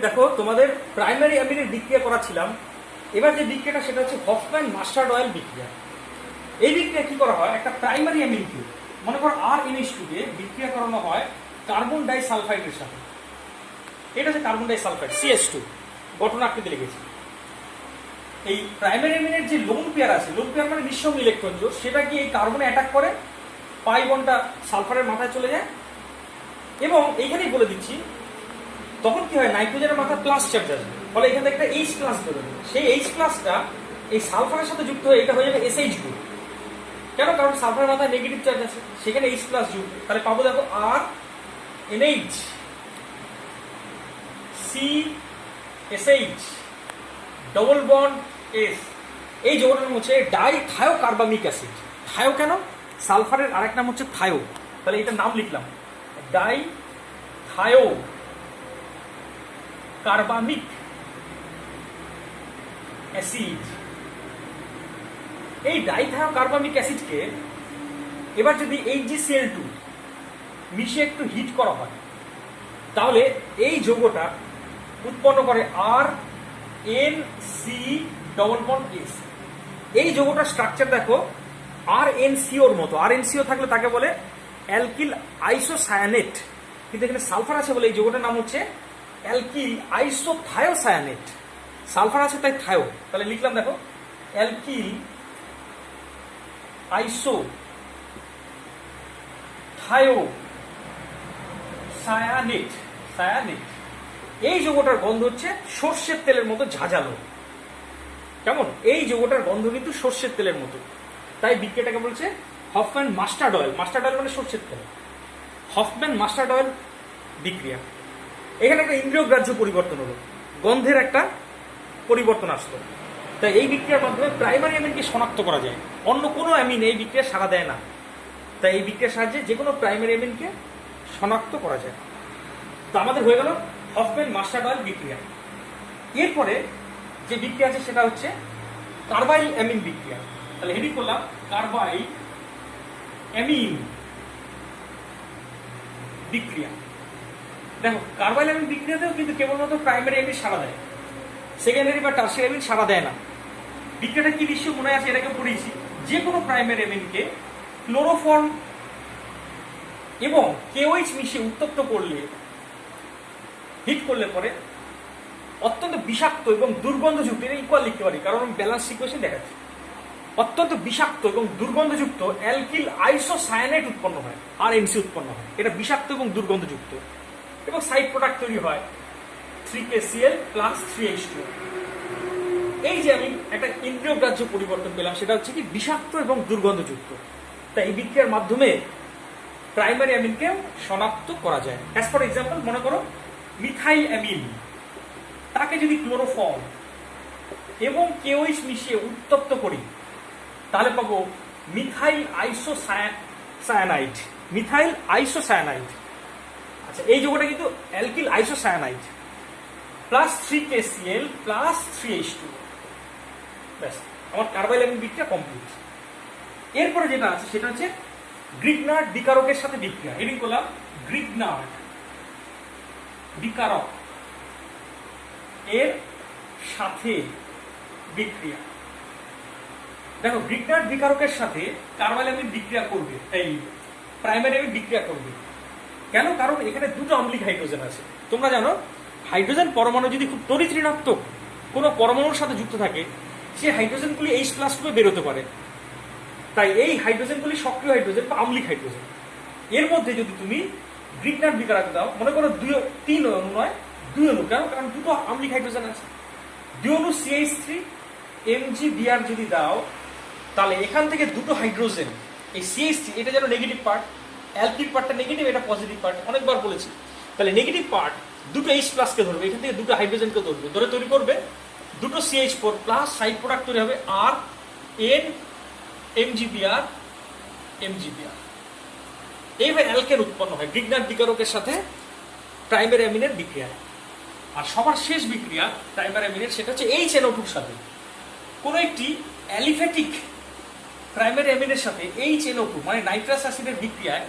দেখো তোমাদের প্রাইমারি অ্যামিনের বিক্রিয়া করাছিলাম। এবার যে বিক্রিয়াটা সেটা হচ্ছে হফম্যান মাস্টার্ড অয়েল বিক্রিয়া। এই বিক্রিয়া কি করা হয়, একটা প্রাইমারি অ্যামিনকে মনে করো RNH2 কে বিক্রিয়া করানো হয় কার্বন ডাই সালফাইডের সাথে। এটা হচ্ছে কার্বন ডাই সালফাইড CH2, গঠন আকৃতি লিখেছি। এই প্রাইমারি অ্যামিনের যে লোন পেয়ার আছে, লোন পেয়ার মানে নিঃসঙ্গ ইলেকট্রন জোড়, সেটা কি এই কার্বনে অ্যাটাক করে, পাই বন্ডটা সালফারের মাথায় চলে যায়। এবং এইখানেই বলে দিচ্ছি তখন কি হয়, নাইট্রোজেনের মাথায় প্লাস চার্জ আসবে, ফলে এখানে একটা H প্লাস বেরোবে। সেই H প্লাসটা এই সালফারের সাথে যুক্ত হয়ে এটা হয়ে যাবে SH গ্রুপ। কেন? কারণ সালফারের মাথায় নেগেটিভ চার্জ আছে, সেখানে H প্লাস যুক্ত। তাহলে পাবো দেখো RNH CSH double bond S। এই যৌগটার নাম হচ্ছে ডাইথায়োকার্বামিক অ্যাসিড। থায়ো কেন? সালফারের আরেক নাম হচ্ছে থায়ো। তাহলে এটার নাম লিখলাম ডাইথায়ো কার্বামিক অ্যাসিড। এই ডাইথায়োকার্বামিক অ্যাসিডকে এবার যদি HgCl2 মিশিয়ে একটু হিট করা হয়, তাহলে এই যৌগটা উৎপন্ন করে RNC ডবল বন্ড S। এই যৌগটার স্ট্রাকচার দেখো RNCOর মতো। RNCO থাকলে তাকে বলে অ্যালকিল আইসোসায়ানেট, কিন্তু এখানে সালফার আছে বলে এই যৌগটার নাম হচ্ছে অ্যালকিল আইসোথায়োসায়ানেট। সালফার আছে তাই থায়ো। তাহলে লিখলাম দেখো অ্যালকিল আইসোথায়োসায়ানেট। এই যৌগটার গন্ধ হচ্ছে সর্ষের তেলের মতো ঝাঁঝালো। কেমন? এই যৌগটার গন্ধ কিন্তু সর্ষের তেলের মতো, তাই বিক্রিয়াটাকে বলছে Hofmann mustard oil. Mustard oil মানে সর্ষের তেল। হফম্যান মাস্টার্ড অয়েল বিক্রিয়া। এখানে একটা ইন্দ্রিয়গ্রাহ্য পরিবর্তন হলো, গন্ধের একটা পরিবর্তন আসলো। তাই এই বিক্রিয়ার মাধ্যমে প্রাইমারি অ্যামিনকে শনাক্ত করা যায়, অন্য কোনো অ্যামিন এই বিক্রিয়া সাড়া দেয় না। তাই এই বিক্রিয়ার সাহায্যে যে কোনো প্রাইমারি অ্যামিনকে শনাক্ত করা যায়। তো আমাদের হয়ে গেল হফম্যান মাস্টার্ড অয়েল বিক্রিয়া। এরপরে যে বিক্রিয়া আছে সেটা হচ্ছে কার্বাইল অ্যামিন বিক্রিয়া। তাহলে হেডিং করলাম কার্বাইল অ্যামিন বিক্রিয়া। দেখো কার্বাইল অ্যামিন বিক্রিয়াতেও কিন্তু কেবলমাত্র প্রাইমারি অ্যামিন সাড়া দেয়, সেকেন্ডারি বা টারশিয়ারি অ্যামিন সাড়া দেয় না। বিক্রিয়াটা কি নিশ্চয় মনে আছে, এটাকে পড়েছি। যে কোনো প্রাইমারি অ্যামিনকে ক্লোরোফর্ম এবং KOH মিশিয়ে উত্তপ্ত করলে, হিট করলে পরে অত্যন্ত বিষাক্ত এবং দুর্গন্ধযুক্ত, এটা ইকুয়াল লিখতে পারি কারণ ব্যালেন্স সিকোয়েন্সে দেখাচ্ছি, অত্যন্ত বিষাক্ত এবং দুর্গন্ধযুক্ত অ্যালকিল আইসোসায়ানেট উৎপন্ন হয়, RNC উৎপন্ন হয়। এটা বিষাক্ত এবং দুর্গন্ধযুক্ত এবং সাইড প্রোডাক্ট তৈরি হয় 3KCl প্লাস 3H2। এই যে আমি একটা ইন্দ্রিয়গ্রাহ্য পরিবর্তন পেলাম, সেটা হচ্ছে কি বিষাক্ত এবং দুর্গন্ধযুক্ত। তাই এই বিক্রিয়ার মাধ্যমে প্রাইমারি অ্যামিনকে শনাক্ত করা যায়। অ্যাজ ফর এক্সাম্পল মনে করো মিথাইল অ্যামিন, তাকে যদি ক্লোরোফর্ম এবং KOH মিশিয়ে উত্তপ্ত করি তাহলে পাবো মিথাইল আইসোসায়ানাইড। মিথাইল আইসোসায়ানাইড, আচ্ছা এই যৌগটা কিন্তু alkyl isocyanide plus 3KCl plus 3H2। ব্যাস, আমার কার্বাইল অ্যামিন বিক্রিয়া কমপ্লিট। এরপরে যেটা আছে সেটা হচ্ছে গ্রিগনার্ড বিকারকের সাথে বিক্রিয়া। হেডিং করলাম গ্রিগনার্ড বিকারক এর সাথে বিক্রিয়া। দেখো গ্রিগনার্ড বিকারকের সাথে কার্বাইল অ্যামিন বিক্রিয়া করবে, এই প্রাইমারি অ্যামিন বিক্রিয়া করবে। কেন? কারণ এখানে দুটো আম্লিক হাইড্রোজেন আছে। তোমরা জানো হাইড্রোজেন পরমাণু যদি খুব তড়িৎ ঋণাত্মক কোনো পরমাণুর সাথে যুক্ত থাকে, সেই হাইড্রোজেনগুলি H প্লাস রূপে বেরোতে পারে। তাই এই হাইড্রোজেনগুলি সক্রিয় হাইড্রোজেন বা আম্লিক হাইড্রোজেন। এর মধ্যে যদি তুমি গ্রিগনার্ড বিকারক দাও, মনে করো 3 অণু নয় 2 অণু, কেন? কারণ দুটো আম্লিক হাইড্রোজেন আছে। 2 অণু CH3 MgBr যদি দাও, তাহলে এখান থেকে দুটো হাইড্রোজেন, এই CH3 এটা যেন নেগেটিভ পার্ট, অ্যালকিল পার্টটা নেগেটিভ, এটা পজিটিভ পার্ট, অনেকবার বলেছি। তাহলে নেগেটিভ পার্ট দুটো H প্লাসকে ধরবে, এখান থেকে দুটো হাইড্রোজেনকে ধরবে, ধরে তৈরি করবে দুটো CH4 প্লাস, সাইড প্রোডাক্ট তৈরি হবে RN MgBr। এইভাবে অ্যালকেন উৎপন্ন হয় গ্রিগনার্ড বিকারকের সাথে প্রাইমারি অ্যামিনের বিক্রিয়ায়। আর সবার শেষ বিক্রিয়া প্রাইমারি অ্যামিনের, সেটা হচ্ছে HNO2 এর সাথে কোনো একটি অ্যালিফ্যাটিক প্রাইমারি অ্যামিনের সাথে HNO2 মানে নাইট্রাস অ্যাসিডের বিক্রিয়ায়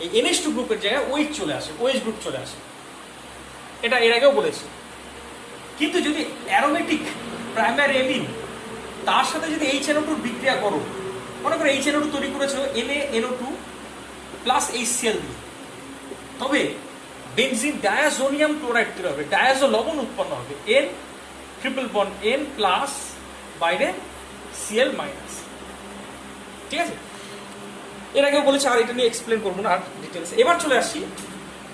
এই NH2 গ্রুপের জায়গায় OH চলে আসে, OH গ্রুপ চলে আসে। এটা এর আগেও বলেছি। কিন্তু যদি অ্যারোমেটিক প্রাইমারি অ্যামিন তার সাথে যদি HNO2 বিক্রিয়া করো, মনে করো HNO2 তৈরি করেছো NaNO2 প্লাস HCl দিয়ে, তবে বেনজিন ডায়াজোনিয়াম ক্লোরাইড তৈরি হবে, ডায়াজো লবণ উৎপন্ন হবে, N triple bond N plus বাইরে Cl মাইনাস। ঠিক আছে, এর আগেও বলেছি, আর এটা নিয়ে এক্সপ্লেন করবো না আর ডিটেলস। এবার চলে আসছি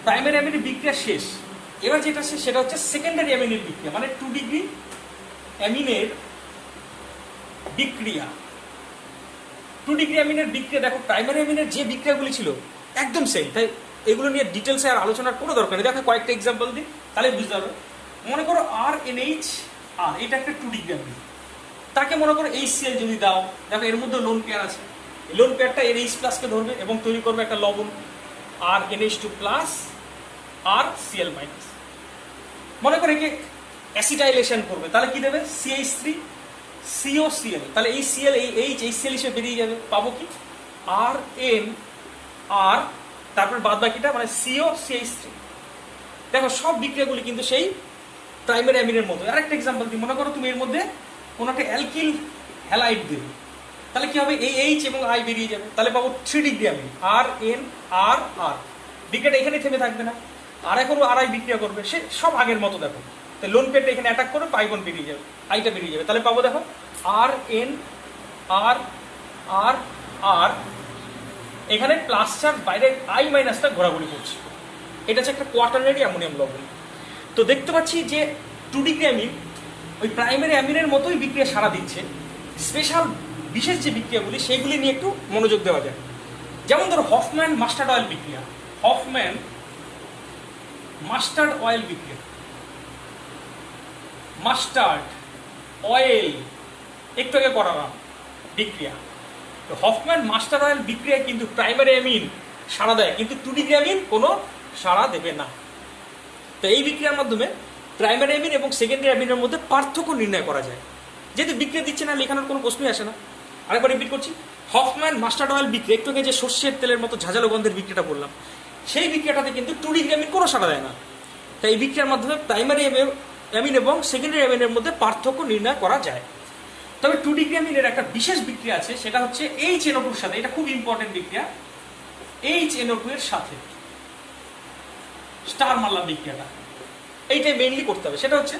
প্রাইমারি অ্যামিনের বিক্রিয়া শেষ, এবার যেটা শেষ সেটা হচ্ছে সেকেন্ডারি অ্যামিনের বিক্রিয়া, মানে 2 ডিগ্রি অ্যামিনের বিক্রিয়া। 2 ডিগ্রি অ্যামিনের বিক্রিয়া দেখো প্রাইমারি অ্যামিনের যে বিক্রিয়াগুলি ছিল একদম সেম, তাই এগুলো নিয়ে ডিটেলসে আর আলোচনার কোনো দরকার নেই। দেখো কয়েকটা এক্সাম্পল দিই তাহলে বুঝতে পারবে। মনে করো RNH এটা একটা 2 ডিগ্রি অ্যামিন, তাকে মনে করো HCl যদি দাও, দেখো এর মধ্যে লোন পেয়ার আছে, লোন পেয়ারটা NH প্লাসকে ধরবে এবং তৈরি করবে একটা লবণ RNH2 প্লাস RCl মাইনাস। মনে করে একে অ্যাসিটাইলেশন করবে, তাহলে কি দেবে CH3 COCl, তাহলে এই Cl এই HCl হিসেবে বেরিয়ে যাবে, পাবো কি RN R, তারপর বাদ বাকিটা মানে COCH3। দেখো সব বিক্রিয়াগুলি কিন্তু সেই প্রাইমারি অ্যামিনের মতো। আরেকটা এক্সাম্পল দিই, মনে করো তুমি এর মধ্যে কোনো একটা অ্যালকিল হ্যালাইড দেবে, তাহলে কি হবে এই H এবং I বেরিয়ে যাবে, তাহলে পাবো 3 degree amine RN R R। বিক্রিয়াটা এখানে থেমে থাকবে না, আর এখন RI বিক্রিয়া করবে, সে সব আগের মতো। দেখো তাহলে লোন পেয়ারটা এখানে অ্যাটাক করবে, পাইবন বেরিয়ে যাবে, আইটা বেরিয়ে যাবে, তাহলে পাবো দেখো RN R R R, এখানে প্লাস চার্জ বাইরে I মাইনাসটা ঘোরাঘুরি করছে, এটা হচ্ছে একটা কোয়াটারনারি অ্যামোনিয়াম লবণ। তো দেখতে পাচ্ছি যে 2 ডিগ্রি অ্যামিন ওই প্রাইমারি অ্যামিনের মতোই বিক্রিয়া সারা দিচ্ছে। স্পেশাল বিশেষ যে বিক্রিয়াগুলি সেইগুলি নিয়ে একটু মনোযোগ দেওয়া যায়। যেমন ধরো হফম্যান মাস্টার্ড অয়েল বিক্রিয়া, হফম্যান মাস্টার্ড অয়েল বিক্রিয়া, মাস্টার্ড অয়েল একটু আগে করালাম বিক্রিয়া। তো হফম্যান মাস্টার্ড অয়েল বিক্রিয়া কিন্তু প্রাইমারি অ্যামিন সাড়া দেয়, কিন্তু 2 ডিগ্রি অ্যামিন কোনো সাড়া দেবে না। তো এই বিক্রিয়ার মাধ্যমে প্রাইমারি অ্যামিন এবং সেকেন্ডারি অ্যামিনের মধ্যে পার্থক্য নির্ণয় করা যায়। যেহেতু বিক্রিয়া দিচ্ছে না, লেখানোর কোনো প্রশ্নই আসে না। আরেকবার রিপিট করছি, হফম্যান মাস্টার্ড অয়েল বিক্রিয়া, একটু আগে যে সর্ষের তেলের মতো ঝাঁঝালো গন্ধের বিক্রিয়াটা বললাম, সেই বিক্রিয়াটাতে কিন্তু 2 ডিগ্রি অ্যামিন কোনো সাড়া দেয় না। তাই এই বিক্রিয়ার মাধ্যমে প্রাইমারি অ্যামিন এবং সেকেন্ডারি অ্যামিনের মধ্যে পার্থক্য নির্ণয় করা যায়। তবে 2 ডিগ্রি অ্যামিনের একটা বিশেষ বিক্রিয়া আছে, সেটা হচ্ছে HNO2 এর সাথে, এটা খুব ইম্পর্টেন্ট বিক্রিয়া, HNO2 এর সাথে স্টার মারলাম বিক্রিয়াটা, এইটাই মেইনলি করতে হবে। সেটা হচ্ছে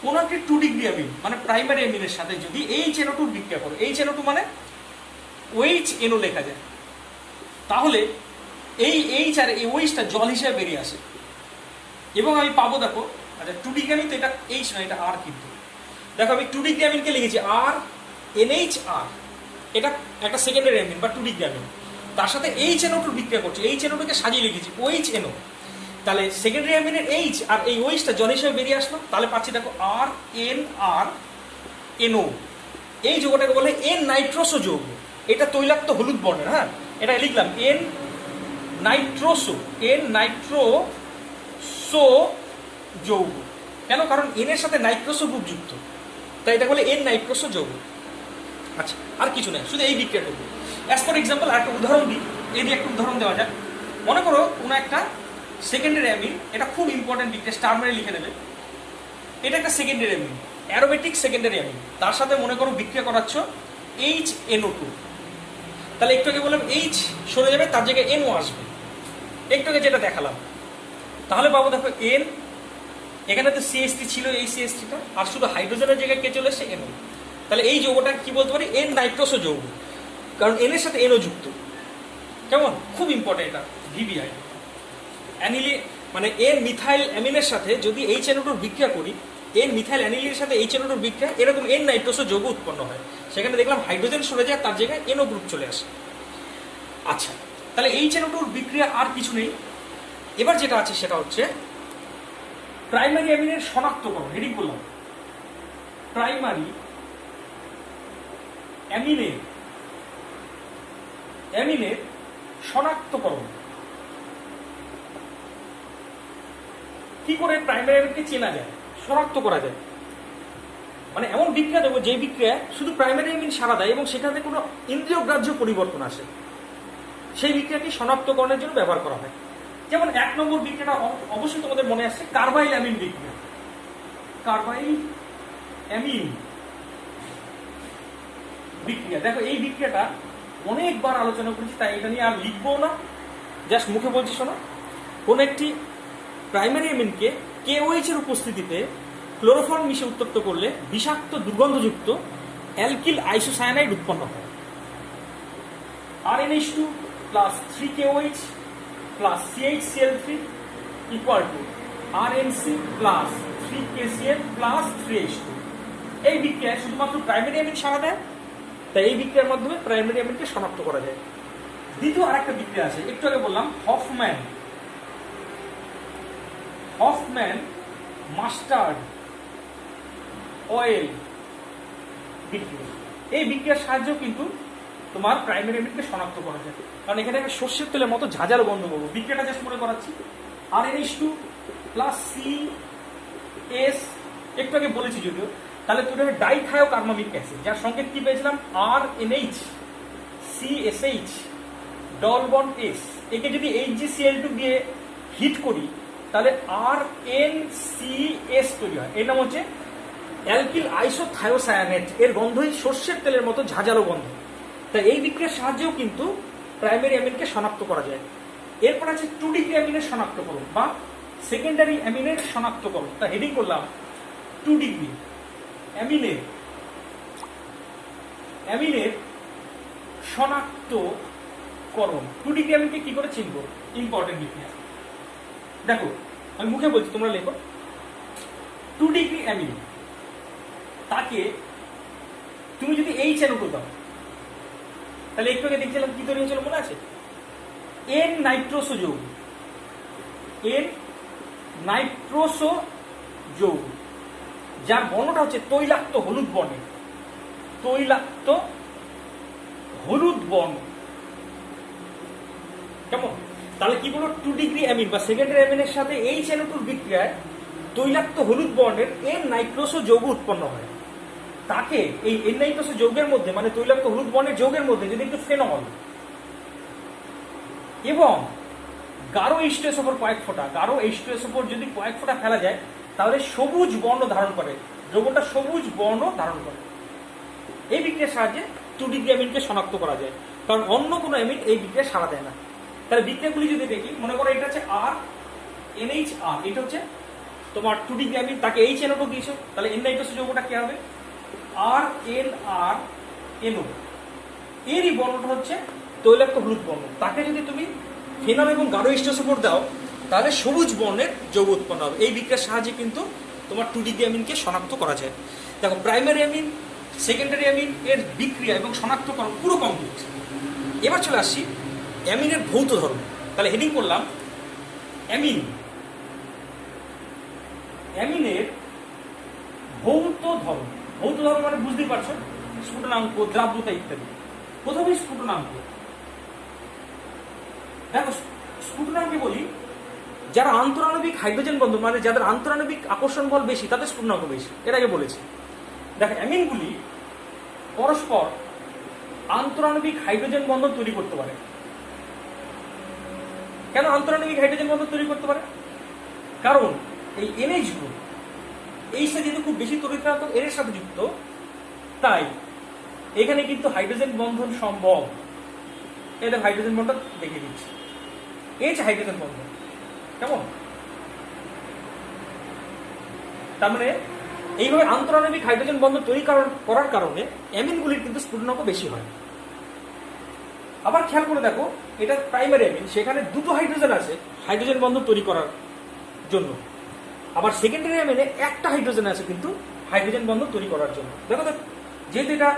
কোনো একটি 2 ডিগ্রি অ্যামিন মানে প্রাইমারি অ্যামিনের সাথে যদি HNO2 বিক্রিয়া করো, HNO2 মানে OHNO লেখা যায়, তাহলে এই H আর এই OH টা জল হিসেবে বেরিয়ে আসে এবং আমি পাবো, দেখো আচ্ছা 2 ডিগ্রি অ্যামিন তো এটা H নয়, এটা R, কিন্তু দেখো আমি 2 ডিগ্রি অ্যামিনকে লিখেছি RNHR, এটা একটা সেকেন্ডারি অ্যামিন বা 2 ডিগ্রি অ্যামিন, তার সাথে HNO2 বিক্রিয়া করছে, HNO2 কে সাজিয়ে লিখেছি OHNO, তাহলে সেকেন্ডারি অ্যামিনের H আর এই OH টা জল হিসেবে বেরিয়ে আসলো, তাহলে পাচ্ছি দেখো RNRNO। এই যৌগটাকে বলে N নাইট্রোসো যৌগ, এটা তৈলাক্ত হলুদ বর্ণের। হ্যাঁ, এটা লিখলাম N নাইট্রোসো যৌগ। কেন? কারণ N এর সাথে নাইট্রোসো গ্রুপ যুক্ত, তাই এটা বলে N নাইট্রোসো যৌগ। আচ্ছা, আর কিছু না, শুধু এই বিক্রিয়া করবো। অ্যাজ ফর এক্সাম্পল আর একটা উদাহরণ দিই, এই দিয়ে একটা উদাহরণ দেওয়া যাক। মনে করো কোনো একটা সেকেন্ডারি অ্যামিন, এটা খুব ইম্পর্টেন্ট বিক্রিয়া, স্টার মেরে লিখে নেবে, এটা একটা secondary amine, aromatic secondary amine, তার সাথে মনে করো বিক্রিয়া করাচ্ছ HNO2, তাহলে একটু আগে বললাম H সরে যাবে, তার জায়গায় NO আসবে, একটু আগে যেটা দেখালাম, তাহলে পাবো দেখো N, এখানে তো CH3 ছিল, এই CH3টা, আর শুধু হাইড্রোজেনের জায়গায় কে চলে এসছে NO, তাহলে এই যৌগটা কি বলতে পারি N নাইট্রোসো যৌগ, কারণ N এর সাথে NO যুক্ত। কেমন? খুব ইম্পর্টেন্ট এটা, VBI অ্যানিলি মানে N মিথাইল অ্যামিনের সাথে যদি HNO2 বিক্রিয়া করি, N মিথাইল অ্যানিলের সাথে HNO2 বিক্রিয়া এরকম N নাইট্রোসো যৌগ উৎপন্ন হয়, সেখানে দেখলাম হাইড্রোজেন সরে যায়, তার জায়গায় NO গ্রুপ চলে আসে। আচ্ছা, তাহলে HNO2 বিক্রিয়া আর কিছু নেই। এবার যেটা আছে সেটা হচ্ছে প্রাইমারি অ্যামিনের শনাক্তকরণ। হেডিং বললাম প্রাইমারি অ্যামিনের শনাক্তকরণ। কি করে প্রাইমারি অ্যামিনকে চেনা যায়, শনাক্ত করা যায়? মানে এমন বিক্রিয়া দেবো যে বিক্রিয়া শুধু প্রাইমারি অ্যামিন সাড়া দেয় এবং সেখানে কোনো ইন্দ্রিয়গ্রাহ্য পরিবর্তন আসে, সেই বিক্রিয়াকে শনাক্তকরণের জন্য ব্যবহার করা হয়। যেমন 1 নম্বর বিক্রিয়াটা অবশ্যই তোমাদের মনে আসছে, কার্বাইল অ্যামিন বিক্রিয়া। কার্বাইল অ্যামিন বিক্রিয়া। দেখো এই বিক্রিয়াটা অনেকবার আলোচনা করেছি, তাই এটা নিয়ে আর লিখবো না, জাস্ট মুখে বলছি শোনো। কোন একটি প্রাইমারি অ্যামিনকে KOH এর উপস্থিতিতে ক্লোরোফর্ম মিশে উত্তপ্ত করলে বিষাক্ত দুর্গন্ধযুক্ত অ্যালকিল আইসোসায়ানাইড উৎপন্ন হয়। RNH2 plus 3KOH plus CHCl3 equal to RNC plus 3KCl plus 3H2। এই বিক্রিয়ায় শুধুমাত্র প্রাইমারি অ্যামিন সাড়া দেয়, তাই এই বিক্রিয়ার মাধ্যমে প্রাইমারি অ্যামিনকে শনাক্ত করা যায়। দ্বিতীয় আরেকটা বিক্রিয়া আছে, একটু আগে বললাম হফম্যান মাস্টার্ড অয়েল বিক্রিয়া। এই বিক্রিয়ার সাহায্যেও কিন্তু তোমার প্রাইমারি অ্যামিনকে শনাক্ত করা যায়, কারণ এখানে একটা সর্ষের তেলের মতো ঝাঁঝালো গন্ধ পাবো। বিক্রিয়াটা জাস্ট মনে করাচ্ছি, RNH2 plus CS, একটু আগে বলেছি যদিও, তাহলে তৈরি হবে ডাইথায়োকার্বামিক অ্যাসিড, যার সংকেত কি পেয়েছিলাম RNH CSH double bond S। একে যদি HgCl2 দিয়ে হিট করি তাহলে RNCS তৈরি হয়। এর নাম হচ্ছে অ্যালকিল আইসোথায়োসায়ানেট। এর গন্ধই সর্ষের তেলের মতো ঝাঁঝালো গন্ধ। তাই এই বিক্রিয়ার সাহায্যেও কিন্তু প্রাইমারি অ্যামিনকে শনাক্ত করা যায়। এরপর আছে 2 ডিগ্রি অ্যামিনের শনাক্তকরণ বা সেকেন্ডারি অ্যামিনের শনাক্তকরণ। তা হেডিং করলাম 2 ডিগ্রি অ্যামিনের শনাক্তকরণ। 2 ডিগ্রি অ্যামিনকে কি করে চিনবো? ইম্পর্টেন্ট বিক্রিয়া। দেখো আমি মুখে বলছি, তোমরা লেখো। 2 ডিগ্রি অ্যামিন, তাকে তুমি যদি HNO2 দাও, তাহলে একটু আগে দেখছিলাম কি তৈরি হয়েছিল মনে আছে? N নাইট্রোসো যৌগ, N নাইট্রোসো যৌগ, যার বর্ণটা হচ্ছে তৈলাক্ত হলুদ বর্ণের, তৈলাক্ত হলুদ বর্ণ। কেমন? তাহলে কি বলো, 2 ডিগ্রি অ্যামিন বা সেকেন্ডারি অ্যামিনের সাথে HNO2 বিক্রিয়ায় তৈলাক্ত হলুদ বর্ণের N নাইট্রোসো যৌগ উৎপন্ন হয়। তাকে এই N নাইট্রোসো যৌগের মধ্যে, মানে তৈলাক্ত হলুদ বর্ণের যৌগের মধ্যে যদি একটু ফেনল এবং গাঢ় H2SO4 কয়েক ফোঁটা, গাঢ় H2SO4 যদি কয়েক ফোঁটা ফেলা যায়, তাহলে সবুজ বর্ণ ধারণ করে, দ্রবণটা সবুজ বর্ণ ধারণ করে। এই বিক্রিয়ার সাহায্যে 2 ডিগ্রি অ্যামিনকে শনাক্ত করা যায়, কারণ অন্য কোনো অ্যামিন এই বিক্রিয়া সাড়া দেয় না। তাহলে বিক্রিয়াগুলি যদি দেখি, মনে করো এটা হচ্ছে RNHR, এটা হচ্ছে তোমার 2 ডিগ্রি অ্যামিন, তাকে HNO2 দিয়েছো, তাহলে N নাইট্রোসো যৌগটা কি হবে? RNRNO। এরই বর্ণটা হচ্ছে তৈলাক্ত হলুদ বর্ণ, তাকে যদি তুমি ফেনল এবং গাঢ় H2SO4 দাও, তাহলে সবুজ বর্ণের যৌগ উৎপন্ন হবে। এই বিক্রিয়ার সাহায্যে কিন্তু তোমার 2 ডিগ্রি অ্যামিনকে শনাক্ত করা যায়। দেখো প্রাইমারি অ্যামিন, সেকেন্ডারি অ্যামিন এর বিক্রিয়া এবং শনাক্তকরণ পুরো কমপ্লিট। এবার চলে আসছি অ্যামিনের ভৌত ধর্ম। তাহলে হেডিং করলাম অ্যামিনের ভৌত ধর্ম। ভৌত ধর্ম মানে বুঝতেই পারছো, স্ফুটনাঙ্ক, দ্রাব্যতা ইত্যাদি। প্রথমে স্ফুটনাঙ্ক। দেখো স্ফুটনাঙ্কে বলি, যারা আন্তরাণবিক হাইড্রোজেন বন্ধন, মানে যাদের আন্তরাণবিক আকর্ষণ বল বেশি, তাদের স্ফুটনাঙ্ক বেশি। এর আগে বলেছি। দেখো অ্যামিনগুলি পরস্পর আন্তরাণবিক হাইড্রোজেন বন্ধন তৈরি করতে পারে। কেন আন্তরাণবিক হাইড্রোজেন বন্ধন তৈরি করতে পারে? কারণ এই NH গ্রুপ, এই সাথে যেহেতু খুব বেশি তড়িৎ এর সাথে যুক্ত, তাই এখানে কিন্তু হাইড্রোজেন বন্ধন সম্ভব। এটা হাইড্রোজেন বন্ধন দেখে দিচ্ছি, H হাইড্রোজেন বন্ধন। কেমন? তার মানে এইভাবে আন্তরাণবিক হাইড্রোজেন বন্ধন তৈরি করার কারণে অ্যামিনগুলির কিন্তু স্ফুটনাঙ্ক বেশি হয়। আবার খেয়াল করে দেখো, এটা প্রাইমারি অ্যামিন, সেখানে দুটো হাইড্রোজেন আছে হাইড্রোজেন বন্ধন তৈরি করার জন্য। আবার সেকেন্ডারি অ্যামিনে একটা হাইড্রোজেন আছে কিন্তু হাইড্রোজেন বন্ধন তৈরি করার জন্য। দেখো তো, যেহেতু এটা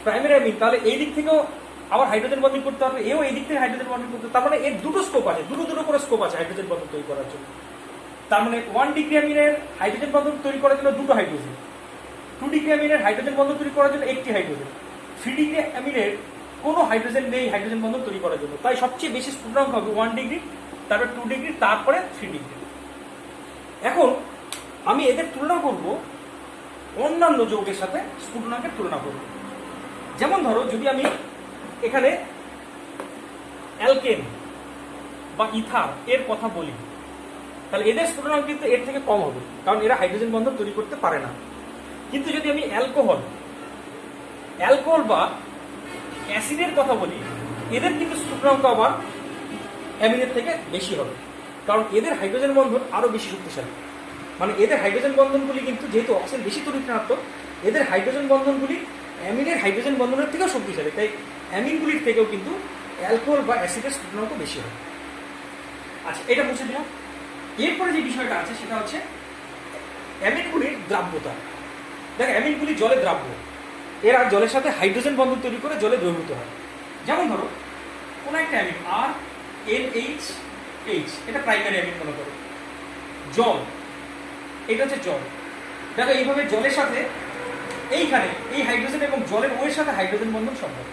প্রাইমারি অ্যামিন, তাহলে এই দিক থেকেও আবার হাইড্রোজেন বন্ধন করতে হবে, এও এই দিক থেকে হাইড্রোজেন বন্ধন করতে হবে। তার মানে এর দুটো স্কোপ আছে, দুটো করে স্কোপ আছে হাইড্রোজেন বন্ধন তৈরি করার জন্য। তার মানে 1 ডিগ্রি অ্যামিনের হাইড্রোজেন বন্ধন তৈরি করার জন্য দুটো হাইড্রোজেন, 2 ডিগ্রি অ্যামিনের হাইড্রোজেন বন্ধন তৈরি করার জন্য একটি হাইড্রোজেন, 3 ডিগ্রি অ্যামিনের কোনো হাইড্রোজেন নেই হাইড্রোজেন বন্ধন তৈরি করার জন্য। তাই সবচেয়ে বেশি স্ফুটনাঙ্ক হবে 1 ডিগ্রি, তারপর 2 ডিগ্রি, তারপরে 3 ডিগ্রি। এখন আমি এদের তুলনা করব অন্যান্য যৌগের সাথে, স্ফুটনাঙ্কের তুলনা করব। যেমন ধরো, যদি আমি এখানে অ্যালকেন বা ইথার এর কথা বলি, তাহলে এদের স্ফুটনাঙ্ক কিন্তু এর থেকে কম হবে, কারণ এরা হাইড্রোজেন বন্ধন তৈরি করতে পারে না। কিন্তু যদি আমি অ্যালকোহল বা অ্যাসিডের কথা বলি, এদের কিন্তু স্ফুটনাঙ্ক আবার অ্যামিনের থেকে বেশি হবে, কারণ এদের হাইড্রোজেন বন্ধন আরো বেশি শক্তিশালী। মানে এদের হাইড্রোজেন বন্ধনগুলি কিন্তু যেহেতু অক্সিজেন বেশি তড়িৎ, এদের হাইড্রোজেন বন্ধনগুলি অ্যামিনের হাইড্রোজেন বন্ধনের থেকেও শক্তিশালী, তাই অ্যামিনগুলির থেকেও কিন্তু অ্যালকোহল বা অ্যাসিডের স্ফুটনাঙ্ক বেশি হবে। আচ্ছা, এটা মুছে দিলাম। এরপরে যে বিষয়টা আছে সেটা হচ্ছে অ্যামিনগুলির দ্রাব্যতা। দেখো, অ্যামিনগুলি জলে দ্রাব্য, এরা জলের সাথে হাইড্রোজেন বন্ধন তৈরি করে জলে দ্রবীভূত হয়। যেমন ধরো কোন একটা অ্যামিন RNH, এটা প্রাইমারি অ্যামিন মনে করো। জল, এটা হচ্ছে জল। দেখো এইভাবে জলের সাথে এইখানে এই হাইড্রোজেন এবং জলের ওয়ের সাথে হাইড্রোজেন বন্ধন সম্ভব।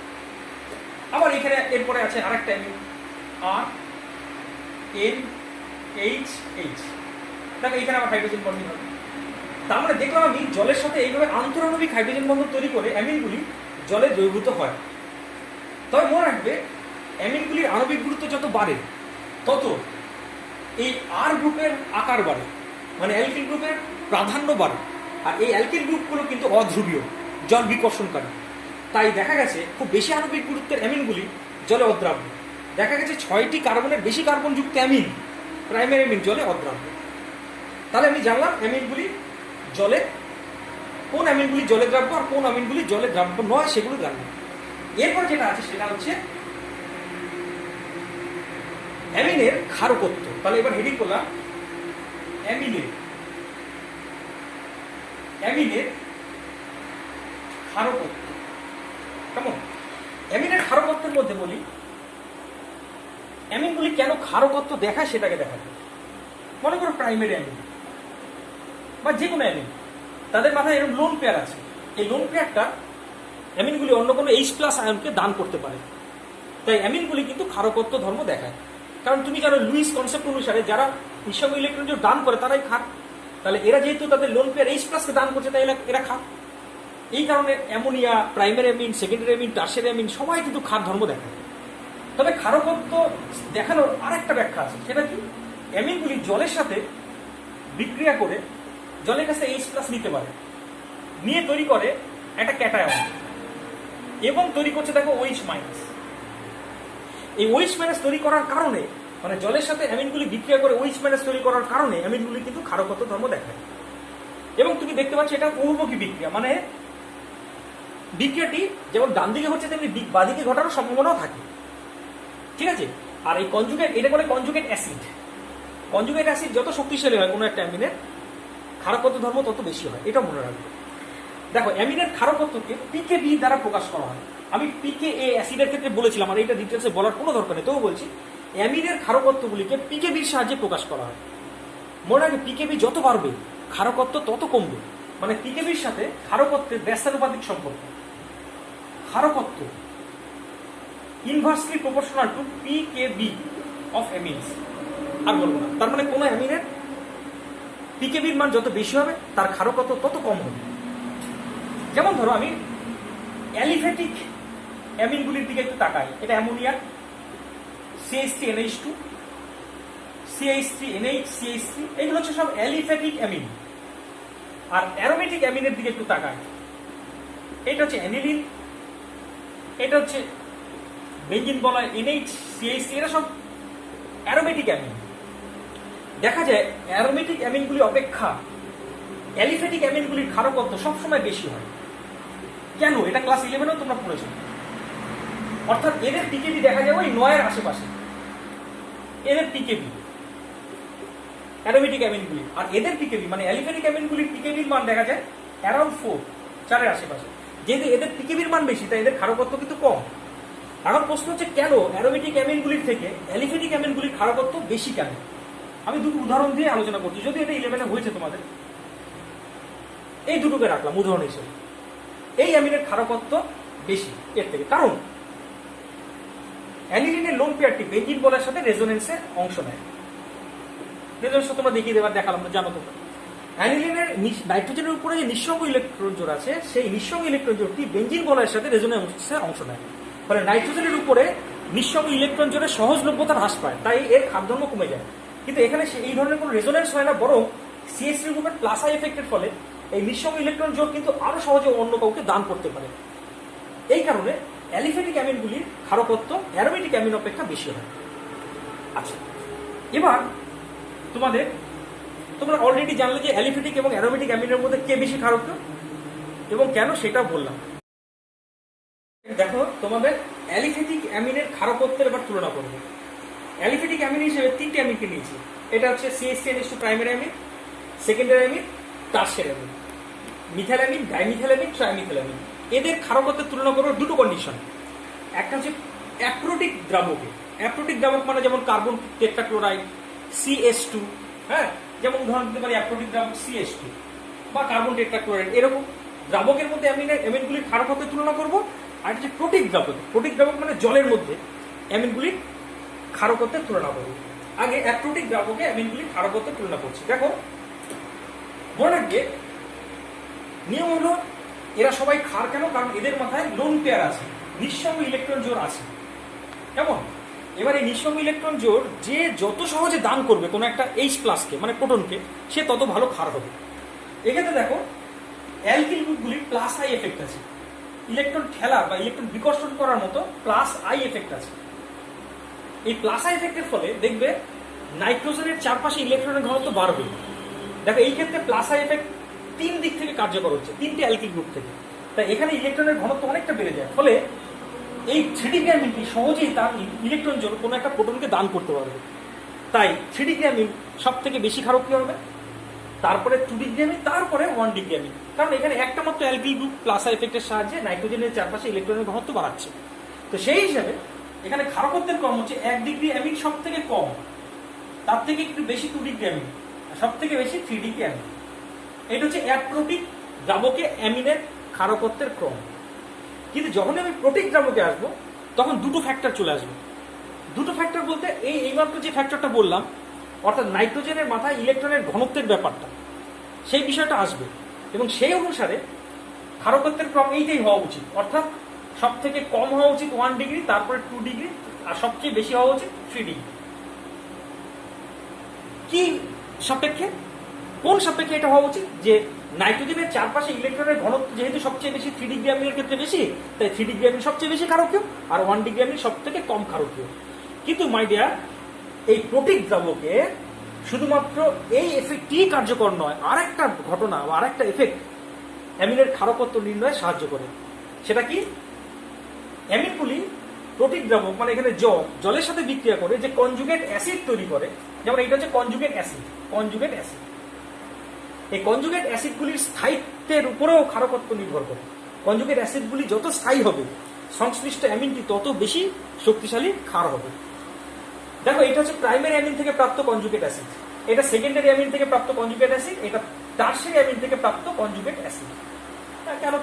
আবার এখানে এরপরে আছে আরেকটা অ্যামিন RNHH, দেখো এখানে আবার হাইড্রোজেন বন্ধন হবে। তার মানে দেখলাম আমি জলের সাথে এইভাবে আন্তরাণবিক হাইড্রোজেন বন্ধন তৈরি করে অ্যামিনগুলি জলে দ্রবীভূত হয়। তবে মনে রাখবে, অ্যামিনগুলির আণবিক গুরুত্ব যত বাড়ে তত এই আর গ্রুপের আকার বাড়ে, মানে অ্যালকিল গ্রুপের প্রাধান্য বাড়ে। আর এই অ্যালকিল গ্রুপগুলো কিন্তু অধ্রুবীয়, জল বিকর্ষণকারী। তাই দেখা গেছে খুব বেশি আণবিক গুরুত্বের অ্যামিনগুলি জলে অদ্রাব্য। দেখা গেছে 6টি কার্বনের বেশি কার্বনযুক্ত অ্যামিন, প্রাইমারি অ্যামিন, জলে অদ্রাব্য। তাহলে আমি জানলাম অ্যামিনগুলি জলে, কোন অ্যামিনগুলি জলে দ্রাব্য আর কোন অ্যামিনগুলি জলে দ্রাব্য নয় সেগুলো জানলাম। এরপর যেটা আছে সেটা হচ্ছে অ্যামিনের ক্ষারকত্ব। তাহলে এবার হেডিং করলাম অ্যামিনের ক্ষারকত্ব। কেমন? অ্যামিনের ক্ষারকত্বের মধ্যে বলি, অ্যামিনগুলি কেন ক্ষারকত্ব দেখায় সেটাকে দেখাবে। মনে করো প্রাইমারি অ্যামিন বা যে কোনো অ্যামিন, তাদের মাথায় এরকম লোন পেয়ার আছে। এই লোন পেয়ারটা অ্যামিনগুলি অন্য কোনো H+ আয়নকে দান করতে পারে, তাই অ্যামিনগুলি কিন্তু ক্ষারকত্ব ধর্ম দেখায়। কারণ তুমি জানো লুইস কনসেপ্ট অনুসারে যারা নিঃসঙ্গ ইলেকট্রন দান করে তারাই ক্ষার। তাহলে এরা যেহেতু তাদের লোন পেয়ার H+ কে দান করছে, তাই এরা ক্ষার। এই কারণে ammonia, primary amine, secondary amine, tertiary amine সবাই কিন্তু ক্ষার ধর্ম দেখায়। তবে ক্ষারকত্ব দেখানোর আরেকটা ব্যাখ্যা আছে, সেটা কি? অ্যামিনগুলি জলের সাথে বিক্রিয়া করে জলের কাছে H+ নিতে পারে, নিয়ে তৈরি করে একটা ক্যাটায়ন এবং তৈরি করছে দেখো OH-। এই OH- তৈরি করার কারণে, মানে জলের সাথে অ্যামিনগুলি বিক্রিয়া করে OH- তৈরি করার কারণে অ্যামিনগুলি কিন্তু ক্ষারকত্ব ধর্ম দেখায়। এবং তুমি দেখতে পাচ্ছ এটা উভমুখী বিক্রিয়া, মানে বিক্রিয়াটি যেমন ডান দিকে হচ্ছে তেমনি বাঁদিকে ঘটানোর সম্ভাবনাও থাকে। ঠিক আছে? আর এই কনজুগেট, এটা বলে কনজুগেট অ্যাসিড। কনজুগেট অ্যাসিড যত শক্তিশালী হয় কোনো একটা অ্যামিনের, ক্ষারকত্ব ধর্ম তত বেশি হয়, এটা মনে রাখবে। দেখো, অ্যামিনের ক্ষারকত্বকে pKb দ্বারা প্রকাশ করা হয়। আমি pKa অ্যাসিডের ক্ষেত্রে বলেছিলাম, আর এটা ডিটেলসে বলার কোনো দরকার নেই, তবু বলছি অ্যামিনের ক্ষারকত্বগুলিকে pKbর সাহায্যে প্রকাশ করা হয়। মনে রাখবে, pKb যত বাড়বে ক্ষারকত্ব তত কমবে। মানে pKbর সাথে ক্ষারকত্বের ব্যস্তানুপাতিক সম্পর্ক। ক্ষারকত্ব inversely proportional to pKb of amines. আর বলবো না। তার মানে কোনো অ্যামিনের pKbর মান যত বেশি হবে তার ক্ষারকত্ব তত কম হবে। যেমন ধরো আমি অ্যালিফ্যাটিক অ্যামিনগুলির দিকে একটু তাকাই। এটা অ্যামোনিয়া, CH3NH2, CH3NH, CH3, এগুলো হচ্ছে সব অ্যালিফ্যাটিক অ্যামিন। আর অ্যারোমেটিক অ্যামিনের দিকে একটু তাকাই। এটা হচ্ছে অ্যানিলিন, এটা হচ্ছে বেঞ্জিন বলয়, NH, CH3, এরা সব অ্যারোমেটিক অ্যামিন। দেখা যায় অ্যারোমেটিক অ্যামিনগুলি অপেক্ষা অ্যালিফ্যাটিক অ্যামিনগুলির ক্ষারকত্ব সবসময় বেশি হয়। কেন? এটা ক্লাস 11-এও তোমরা পড়েছো। অর্থাৎ এদের pKb দেখা যায় ওই 9-এর আশেপাশে, এদের pKb অ্যারোমেটিক অ্যামিনগুলি। আর এদের pKb মানে অ্যালিফ্যাটিক অ্যামিনগুলির pKbর মান দেখা যায় অ্যারাউন্ড 4-এর আশেপাশে। যেহেতু এদের pKbর মান বেশি, তাই এদের ক্ষারকত্ব কিন্তু কম। এখন প্রশ্ন হচ্ছে কেন অ্যারোমেটিক অ্যামিনগুলির থেকে অ্যালিফ্যাটিক অ্যামিনগুলির ক্ষারকত্ব বেশি কেন? আমি দুটো উদাহরণ দিয়ে আলোচনা করছি, যদি এটা 11-এ হয়েছে তোমাদের। এই দুটোকে রাখলাম উদাহরণ হিসেবে। এই অ্যামিনের ক্ষারকত্ব বেশি এর থেকে, কারণ অ্যানিলিনের লোন পেয়ারটি বেঞ্জিন বলয়ের সাথে রেজোনেন্সে অংশ নেয়। রেজোনেন্স তোমরা দেখিয়ে দেবার দেখালাম, জানো তোমরা। অ্যানিলিনের নাইট্রোজেনের উপরে যে নিঃসঙ্গ ইলেকট্রন জোড় আছে, সেই নিঃসঙ্গ ইলেকট্রন জোড়টি বেঞ্জিন বলয়ের সাথে রেজোনেন্সে অংশ নেয়। ফলে নাইট্রোজেনের উপরে নিঃসঙ্গ ইলেকট্রন জোড়ের সহজলভ্যতা হ্রাস পায়, তাই এর ক্ষারধর্ম কমে যায়। কিন্তু এখানে এই ধরনের কোনো রেজোনেন্স হয় না, বরং CH3 গ্রুপের প্লাস আই এফেক্টের ফলে এই নিঃসঙ্গ ইলেকট্রন জোড় কিন্তু আরো সহজে অন্য কাউকে দান করতে পারে। এই কারণে অ্যালিফ্যাটিক অ্যামিনগুলির ক্ষারকত্ব অ্যারোমেটিক অ্যামিন অপেক্ষা বেশি হয়। আচ্ছা, এবার তোমরা অলরেডি জানলে যে অ্যালিফ্যাটিক এবং অ্যারোমেটিক অ্যামিনের মধ্যে কে বেশি ক্ষারকীয় এবং কেন সেটাও বললাম। দেখো, তোমাদের অ্যালিফ্যাটিক অ্যামিনের ক্ষারকত্বের এবার তুলনা করবো। অ্যালিফ্যাটিক অ্যামিন হিসেবে 3টে অ্যামিনকে নিয়েছি। এটা হচ্ছে CH3NH2 primary amine, secondary amine, tertiary amine, methyl amine, dimethyl amine, trimethyl amine. এদের ক্ষারকত্বের তুলনা করবো দুটো কন্ডিশন। একটা হচ্ছে অ্যাপ্রোটিক দ্রাবকে। অ্যাপ্রোটিক দ্রাবক মানে যেমন কার্বন টেট্রাক্লোরাইড, CH2, হ্যাঁ, যেমন উদাহরণ দিতে পারি অ্যাপ্রোটিক দ্রাবক CH2 বা কার্বন টেট্রাক্লোরাইড। এরকম দ্রাবকের মধ্যে অ্যামিনগুলির ক্ষারকত্বের তুলনা করবো। আর হচ্ছে প্রোটিক দ্রাবক। প্রোটিক দ্রাবক মানে জলের মধ্যে অ্যামিনগুলির ক্ষারকত্বের তুলনা করবো। আগে অ্যাপ্রোটিক দ্রাবকে অ্যামিনগুলির ক্ষারকত্বের তুলনা করছি। দেখো, মনে রাখবে নিয়ম হলো এরা সবাই ক্ষার কেন? কারণ এদের মাথায় লোন পেয়ার আছে, নিঃসঙ্গ ইলেকট্রন জোড় আছে। কেমন? এবার এই নিঃসঙ্গ ইলেকট্রন জোড় যে যত সহজে দান করবে কোনো একটা H+কে মানে প্রোটনকে, সে তত ভালো ক্ষার হবে। এক্ষেত্রে দেখো, অ্যালকিল গ্রুপগুলির প্লাস আই এফেক্ট আছে। ইলেকট্রন ঠেলা বা ইলেকট্রন বিকর্ষণ করার মতো প্লাস আই এফেক্ট আছে। এই প্লাস আই এফেক্টের ফলে দেখবে নাইট্রোজেনের চারপাশে ইলেকট্রনের ঘনত্ব বাড়বে। দেখো, এই ক্ষেত্রে প্লাস আই এফেক্ট 3 দিক থেকে কার্যকর হচ্ছে, 3টে অ্যালকিল গ্রুপ থেকে। তাই এখানে ইলেকট্রনের ঘনত্ব অনেকটা বেড়ে যায়। ফলে এই 3D গ্রামিনটি সহজেই তার ইলেকট্রন জোড় কোনো একটা প্রোটনকে দান করতে পারবে। তাই 3D গ্রামিন সব থেকে বেশি ক্ষারকীয় হবে, তারপরে 2D গ্রামিন, তারপরে 1D গ্রামিন। কারণ এখানে একটা মাত্র অ্যালকিল গ্রুপ প্লাস আই এফেক্টের সাহায্যে নাইট্রোজেনের চারপাশে ইলেকট্রনের ঘনত্ব বাড়াচ্ছে। তো সেই হিসাবে এখানে ক্ষারকত্বের ক্রম হচ্ছে 1 ডিগ্রি অ্যামিন সব থেকে কম, তার থেকে একটু বেশি 2D গ্রামিন, সব থেকে বেশি 3D গ্রামিন। এটা হচ্ছে অ্যাপ্রোটিক দ্রাবকে অ্যামিনের ক্ষারকত্বের ক্রম। কিন্তু যখন আমি প্রোটিক দ্রাবকে আসবো তখন দুটো ফ্যাক্টর চলে আসবে। দুটো ফ্যাক্টর বলতে এইমাত্র যে ফ্যাক্টরটা বললাম, অর্থাৎ নাইট্রোজেনের মাথায় ইলেকট্রনের ঘনত্বের ব্যাপারটা, সেই বিষয়টা আসবে। এবং সেই অনুসারে ক্ষারকত্বের ক্রম এইটাই হওয়া উচিত। অর্থাৎ সব থেকে কম হওয়া উচিত 1 ডিগ্রি, তারপরে 2 ডিগ্রি, আর সবচেয়ে বেশি হওয়া উচিত 3 ডিগ্রি। কি সাপেক্ষে, কোন সাপেক্ষে এটা হওয়া উচিত? যে নাইট্রোজেনের চারপাশে ইলেকট্রনের ঘনত্ব যেহেতু সবচেয়ে বেশি 3D গ্রামিনের ক্ষেত্রে বেশি, তাই 3D গ্রামিন সবচেয়ে বেশি ক্ষারকীয় আর 1D গ্রামিন সব থেকে কম ক্ষারকীয়। কিন্তু মাই ডিয়ার, এই প্রোটিক দ্রাবকে শুধুমাত্র এই এফেক্টই কার্যকর নয়, আরেকটা ঘটনা বা আরেকটা এফেক্ট অ্যামিনের ক্ষারকত্ব নির্ণয়ে সাহায্য করে। সেটা কি? অ্যামিনগুলি প্রোটিক দ্রাবক মানে এখানে জলের সাথে বিক্রিয়া করে যে কনজুগেট অ্যাসিড তৈরি করে, যেমন এটা হচ্ছে কনজুগেট অ্যাসিড। এই কনজুগেট অ্যাসিডগুলির স্থায়িত্বের উপরেও ক্ষারকত্ব নির্ভর করে। কনজুগেট অ্যাসিডগুলি যত স্থায়ী হবে, সংশ্লিষ্ট অ্যামিনটি তত বেশি শক্তিশালী ক্ষার হবে। দেখো, এটা হচ্ছে প্রাইমারি অ্যামিন থেকে প্রাপ্ত কনজুগেট অ্যাসিড, এটা সেকেন্ডারি অ্যামিন থেকে প্রাপ্ত কনজুগেট অ্যাসিড, এটা টারশিয়ারি অ্যামিন থেকে প্রাপ্ত কনজুগেট অ্যাসিড। কেন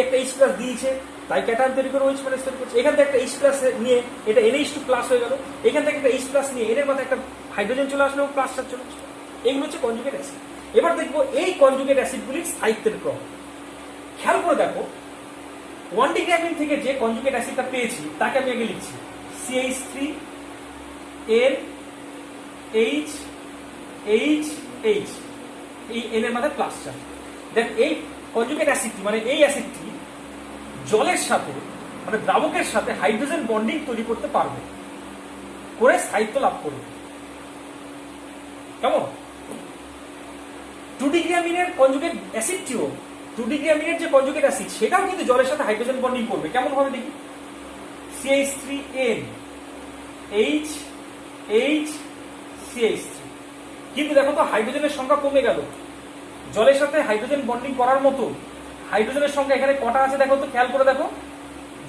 একটা H+ দিয়েছে, তাই ক্যাটায়ন তৈরি করে OH- তৈরি করছে। এখান থেকে একটা H+ নিয়ে এটা NH2+ হয়ে গেল, এখান থেকে একটা H+ নিয়ে এর মধ্যে একটা হাইড্রোজেন চলে আসলো, প্লাস চার্জ চলে আসলো। এগুলো হচ্ছে কনজুগেট অ্যাসিড। এবার দেখবো এই কনজুগেট অ্যাসিডগুলির স্থায়িত্বের ক্রম। খেয়াল করে দেখো, 1D গ্রামিন থেকে যে কনজুগেট অ্যাসিডটা পেয়েছি তাকে আমি আগে লিখছি CH3NH, এই N এর মধ্যে প্লাস চার্জ। দেখ, এই কনজুগেট অ্যাসিডটি মানে এই অ্যাসিডটি জলের সাথে মানে দ্রাবকের সাথে হাইড্রোজেন বন্ডিং তৈরি করতে পারবে, করে স্থায়িত্ব লাভ করবে। কেমন? 2D গ্রামিনের কনজুগেট অ্যাসিডটিও, 2D গ্রামিনের যে কনজুগেট অ্যাসিড সেটাও কিন্তু জলের সাথে হাইড্রোজেন বন্ডিং করবে। কেমন হবে দেখি? CH3NH, CH3। কিন্তু দেখো তো, হাইড্রোজেনের সংখ্যা কমে গেল। জলের সাথে হাইড্রোজেন বন্ডিং করার মতো হাইড্রোজেনের সংখ্যা এখানে কটা আছে দেখো তো, খেয়াল করে দেখো।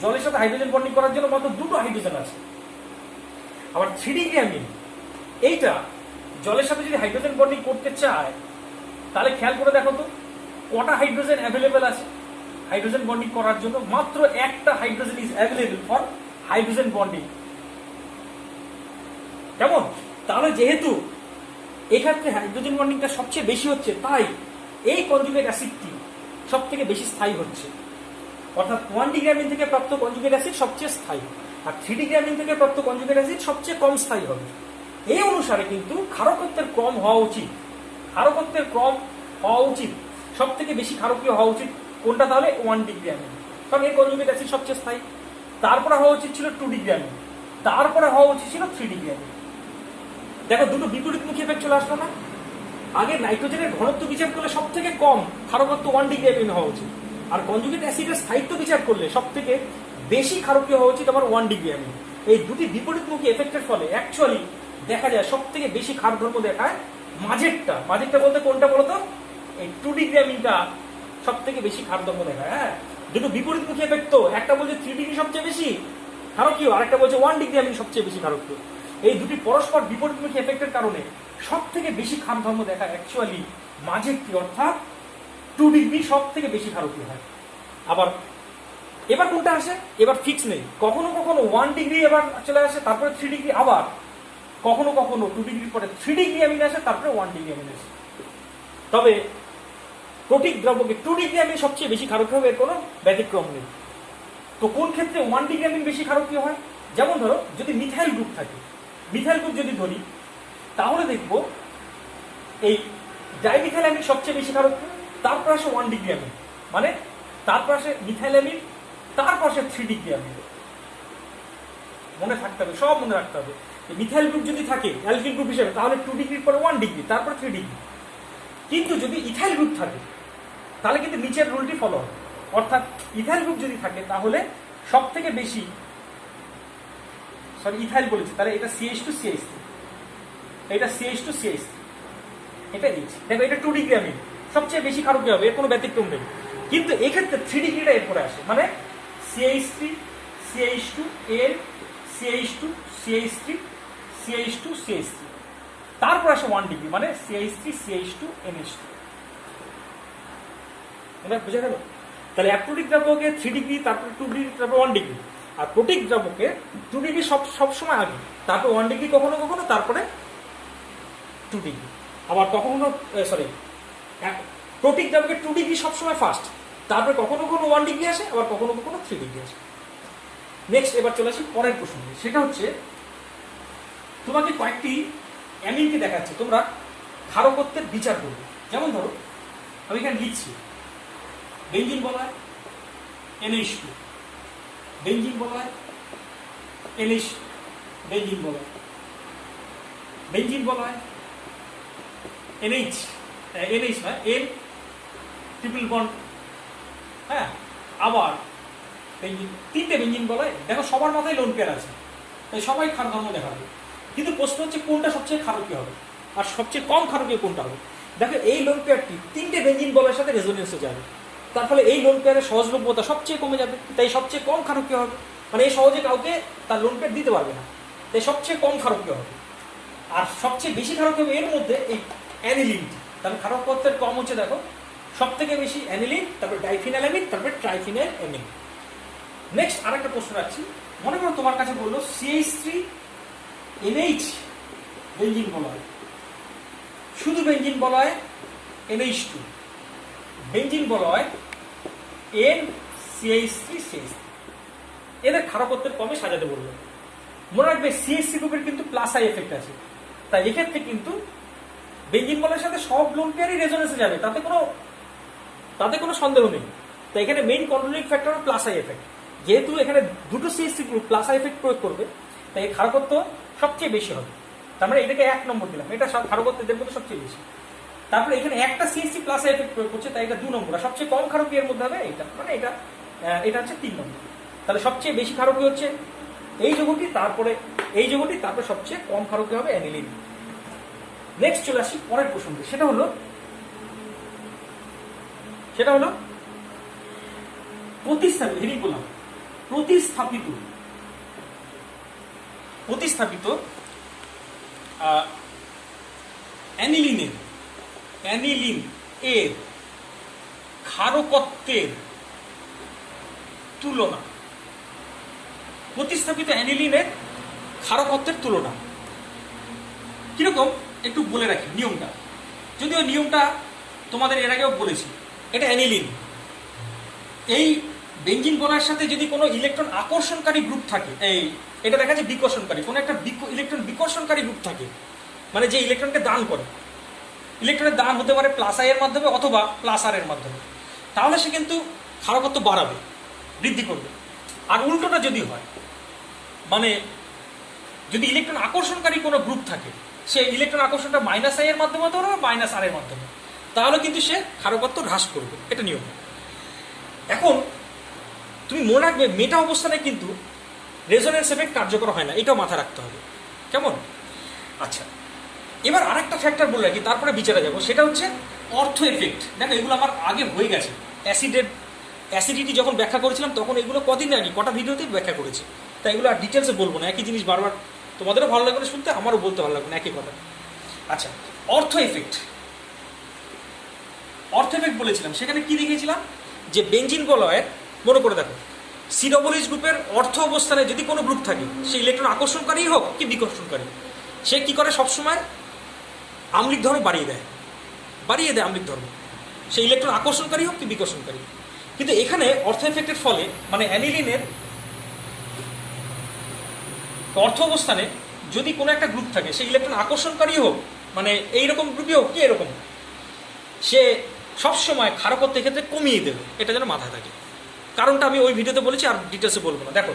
জলের সাথে হাইড্রোজেন বন্ডিং করার জন্য মাত্র 2টো হাইড্রোজেন আছে। আবার 3D গ্রামিন এইটা জলের সাথে যদি হাইড্রোজেন বন্ডিং করতে চায়, তাহলে খেয়াল করে দেখো তো কটা হাইড্রোজেন অ্যাভেলেবেল আছে হাইড্রোজেন বন্ডিং করার জন্য। মাত্র একটা hydrogen is available for hydrogen bonding. কেমন? তাহলে যেহেতু এক্ষেত্রে হাইড্রোজেন বন্ডিংটা সবচেয়ে বেশি হচ্ছে, তাই এই কনজুগেট অ্যাসিডটি সব থেকে বেশি স্থায়ী হচ্ছে। অর্থাৎ 1D গ্রামিন থেকে প্রাপ্ত কনজুগেট অ্যাসিড সবচেয়ে স্থায়ী, আর 3D গ্রামিন থেকে প্রাপ্ত কনজুগেট অ্যাসিড সবচেয়ে কম স্থায়ী হবে। এই অনুসারে কিন্তু ক্ষারকত্বের ক্রম হওয়া উচিত, ক্ষারকত্বের ক্রম হওয়া উচিত, সব থেকে বেশি ক্ষারকীয় হওয়া উচিত কোনটা তাহলে 1 ডিগ্রি অ্যামিন, কারণ এই কনজুগেট অ্যাসিড সবচেয়ে স্থায়ী। তারপরে হওয়া উচিত ছিল 2 ডিগ্রি অ্যামিন, তারপরে হওয়া উচিত ছিল 3 ডিগ্রি অ্যামিন। দেখো দুটো বিপরীতমুখী এফেক্ট চলে আসলো না। আগে নাইট্রোজেনের ঘনত্ব বিচার করলে সব থেকে কম ক্ষারকত্ব 1 ডিগ্রি অ্যামিন হওয়া উচিত, আর কনজুগেট অ্যাসিডের স্থায়িত্ব বিচার করলে সব থেকে বেশি ক্ষারকীয় হওয়া উচিত আমার 1 ডিগ্রি অ্যামিন। এই দুটি বিপরীতমুখী এফেক্টের ফলে অ্যাকচুয়ালি দেখা যায় সব থেকে বেশি ক্ষার ধর্ম দেখায় মাঝেরটা। মাঝেরটা বলতে কোনটা বলতো? এই 2 ডিগ্রি অ্যামিনটা সব থেকে বেশি ক্ষার ধর্ম দেখায়। হ্যাঁ, দুটো বিপরীতমুখী এফেক্ট তো, একটা বলছে 3 ডিগ্রি সবচেয়ে বেশি ক্ষারকীয়, আর একটা বলছে 1 ডিগ্রি অ্যামিন সবচেয়ে বেশি ক্ষারকীয়। এই দুটি পরস্পর বিপরীতমুখী এফেক্টের কারণে সব থেকে বেশি ক্ষার ধর্ম দেখায় অ্যাকচুয়ালি মাঝেরটি, অর্থাৎ 2 ডিগ্রি সব থেকে বেশি ক্ষারকীয় হয়। আবার এবার কোনটা আসে? এবার ফিক্স নেই, কখনো কখনো 1 ডিগ্রি এবার চলে আসে, তারপরে 3 ডিগ্রি, আবার কখনো কখনো 2 ডিগ্রির পরে 3 ডিগ্রি অ্যামিন আসে, তারপরে 1 ডিগ্রি অ্যামিন আসে। তবে প্রোটিক দ্রব্যকে 2 ডিগ্রি অ্যামিন সবচেয়ে বেশি ক্ষারকীয় হবে, এর কোনো ব্যতিক্রম নেই। তো কোন ক্ষেত্রে 1 ডিগ্রি অ্যামিন বেশি ক্ষারকীয় হয়? যেমন ধরো যদি মিথাইল গ্রুপ থাকে, মিথাইল গ্রুপ যদি ধরি তাহলে দেখবো এই ডাইমিথাইল অ্যামিন সবচেয়ে বেশি ক্ষারকীয়, তারপর আসে 1 ডিগ্রি অ্যামিন, মানে তারপর আসে মিথাইল অ্যামিন, তারপর আসে 3 ডিগ্রি অ্যামিন। মনে থাকতে হবে, সব মনে রাখতে হবে। মিথাইল গ্রুপ যদি থাকে অ্যালকিল গ্রুপ হিসেবে তাহলে 2 ডিগ্রির পরে 1 ডিগ্রি, তারপর 3 ডিগ্রি। কিন্তু যদি ইথাইল গ্রুপ থাকে তাহলে কিন্তু নিচের রুলটি ফলো হবে, অর্থাৎ ইথাইল গ্রুপ যদি থাকে তাহলে সব থেকে বেশি, সরি ইথাইল বলেছি, তাহলে এটা CH2CH3, এটা CH2CH3, এটা H। দেখো এটা 2 ডিগ্রি অ্যামিন সবচেয়ে বেশি ক্ষারকীয় হবে, এর কোনো ব্যতিক্রম নেই। কিন্তু এক্ষেত্রে 3 ডিগ্রিটা এরপরে আসে, মানে CH3 CH2 N CH2 CH3 CH2 CH3, তারপর আসে 1 ডিগ্রি, মানে CH3 CH2 NH2। এটা বুঝা গেল? তাহলে অ্যাপ্রোটিক দ্রব্যকে 3 ডিগ্রি, তারপর 2 ডিগ্রি, তারপর 1 ডিগ্রি। আর প্রোটিক দ্রব্যকে 2 ডিগ্রি সবসময় আগে, তারপর 1 ডিগ্রি কখনো কখনো, তারপরে 2 ডিগ্রি। আবার কখনো সরি, প্রোটিক দ্রব্যকে 2 ডিগ্রি সবসময় ফার্স্ট, তারপরে কখনো কখনো 1 ডিগ্রি আসে, আবার কখনো কখনো 3 ডিগ্রি আসে। নেক্সট এবার চলে আসি পরের প্রসঙ্গে, সেটা হচ্ছে তোমাকে কয়েকটি অ্যামিনকে দেখাচ্ছে, তোমরা ক্ষারকত্বের বিচার করবে। যেমন ধরো আমি এখানে লিখছি বেঞ্জিন বলা হয় NH2, বেঞ্জিন বলা হয় NH, বেঞ্জিন বলা হয়, বেঞ্জিন বলা হয় NH, NH নয় N ট্রিপল বন্ড। হ্যাঁ, আবার বেঞ্জিন, 3টে বেঞ্জিন বলা হয়। দেখো সবার মাথায় লোন পেয়ার আছে, তাই সবাই ক্ষার ধর্ম দেখাবে, কিন্তু প্রশ্ন হচ্ছে কোনটা সবচেয়ে ক্ষারকীয় হবে আর সবচেয়ে কম ক্ষারকীয় কোনটা হবে। দেখো এই লোন পেয়ারটি 3টে বেঞ্জিন বলের সাথে রেজোনেন্সে যাবে, তার ফলে এই লোন পেয়ারের সহজলভ্যতা সবচেয়ে কমে যাবে, তাই সবচেয়ে কম ক্ষারকীয় হবে, মানে এই সহজে কাউকে তার লোন পেয়ার দিতে পারবে না, তাই সবচেয়ে কম ক্ষারকীয় হবে। আর সবচেয়ে বেশি ক্ষারকীয় হবে এর মধ্যে এই অ্যানিলিনটি, তাহলে ক্ষারকত্বের কম হচ্ছে দেখো সব থেকে বেশি অ্যানিলিন, তারপর ডাইফিনাইল অ্যামিন, তারপর ট্রাইফিনাইল অ্যামিন। নেক্সট আরেকটা প্রশ্ন রাখছি, মনে করো তোমার কাছে বললো CH3 NH বেঞ্জিন বলা হয়, শুধু বেঞ্জিন বলা হয় NH2, বেঞ্জিন বলা হয় NCH3CH3, এদের ক্ষারকত্বের কমে সাজাতে বললো। মনে রাখবে CH3 গ্রুপের কিন্তু প্লাস আই এফেক্ট আছে, তাই এক্ষেত্রে কিন্তু বেঞ্জিন বলের সাথে সব লোন পেয়ারই রেজোনেন্সে যাবে, তাতে কোনো সন্দেহ নেই। তাই এখানে মেইন কন্ট্রোলিং ফ্যাক্টর হল প্লাস আই এফেক্ট। যেহেতু এখানে দুটো CH3 group plus I effect প্রয়োগ করবে, তাই ক্ষারকত্ব সবচেয়ে বেশি হবে। তার মানে এটাকে 1 নম্বর দিলাম, এটা ক্ষারকত্ব এদের মধ্যে সবচেয়ে বেশি। তারপরে এখানে একটা CH3 প্লাস আই এফেক্ট প্রয়োগ করছে, তাই এটা 2 নম্বর। আর সবচেয়ে কম ক্ষারকীয় এর মধ্যে হবে এটা, মানে এটা হচ্ছে 3 নম্বর। তাহলে সবচেয়ে বেশি ক্ষারকীয় হচ্ছে এই যৌগটি, তারপরে এই যৌগটি, তারপরে সবচেয়ে কম ক্ষারকীয় হবে অ্যানিলিন। নেক্সট চলে আসি পরের প্রসঙ্গে, সেটা হলো প্রতিস্থাপিত অ্যানিলিন এর ক্ষারকত্বের তুলনা, প্রতিস্থাপিত অ্যানিলিনের ক্ষারকত্বের তুলনা কিরকম একটু বলে রাখি নিয়মটা, যদিও নিয়মটা তোমাদের এর আগেও বলেছি। এটা অ্যানিলিন, এই বেঞ্জিন বলয়ের সাথে যদি কোনো ইলেকট্রন আকর্ষণকারী গ্রুপ থাকে, এটা দেখা যায় বিকর্ষণকারী, কোনো একটা ইলেকট্রন বিকর্ষণকারী গ্রুপ থাকে, মানে যে ইলেকট্রনকে দান করে, ইলেকট্রনের দান হতে পারে প্লাস আই এর মাধ্যমে অথবা প্লাস আর এর মাধ্যমে, তাহলে সে কিন্তু ক্ষারকত্ব বাড়াবে, বৃদ্ধি করবে। আর উল্টোটা যদি হয়, মানে যদি ইলেকট্রন আকর্ষণকারী কোনো গ্রুপ থাকে, সে ইলেকট্রন আকর্ষণটা মাইনাস আই এর মাধ্যমে হতে পারে মাইনাস আর এর মাধ্যমে, তাহলে কিন্তু সে ক্ষারকত্ব হ্রাস করবে, এটা নিয়ম। এখন তুমি মনে রাখবে মেটা অবস্থানে কিন্তু রেজোনেন্স এফেক্ট কার্যকর হয় না, এটাও মাথায় রাখতে হবে, কেমন? আচ্ছা, এবার আরেকটা ফ্যাক্টর বলে রাখি, তারপরে বিচারে যাবো, সেটা হচ্ছে অর্থ এফেক্ট। দেখো এগুলো আমার আগে হয়ে গেছে, অ্যাসিডিটি যখন ব্যাখ্যা করেছিলাম তখন এগুলো কদিন আগে কটা ভিডিওতেই ব্যাখ্যা করেছি, তাই এগুলো আর ডিটেলসে বলবো না, একই জিনিস বারবার তোমাদেরও ভালো লাগবে না শুনতে, আমারও বলতে ভালো লাগবে না, একই কথা। আচ্ছা, অর্থ এফেক্ট বলেছিলাম, সেখানে কি দেখিয়েছিলাম যে বেঞ্জিন বলয়ের, মনে করে দেখো, সিডব্লিউএইচ গ্রুপের অর্থ অবস্থানে যদি কোনো গ্রুপ থাকে, সে ইলেকট্রন আকর্ষণকারী হোক কি বিকর্ষণকারী, সে কি করে সবসময় আম্লিক ধর্ম বাড়িয়ে দেয় আম্লিক ধর্ম, সে ইলেকট্রন আকর্ষণকারী হোক কি বিকর্ষণকারী। কিন্তু এখানে অর্থ এফেক্টের ফলে, মানে অ্যানিলিনের অর্থ অবস্থানে যদি কোনো একটা গ্রুপ থাকে, সে ইলেকট্রন আকর্ষণকারী হোক, মানে এইরকম গ্রুপই হোক কি এরকম, সে সবসময় ক্ষারকত্বের ক্ষেত্রে কমিয়ে দেবে, এটা যেন মাথায় থাকে। কারণটা আমি ওই ভিডিওতে বলেছি, আর ডিটেলসে বলবো না। দেখো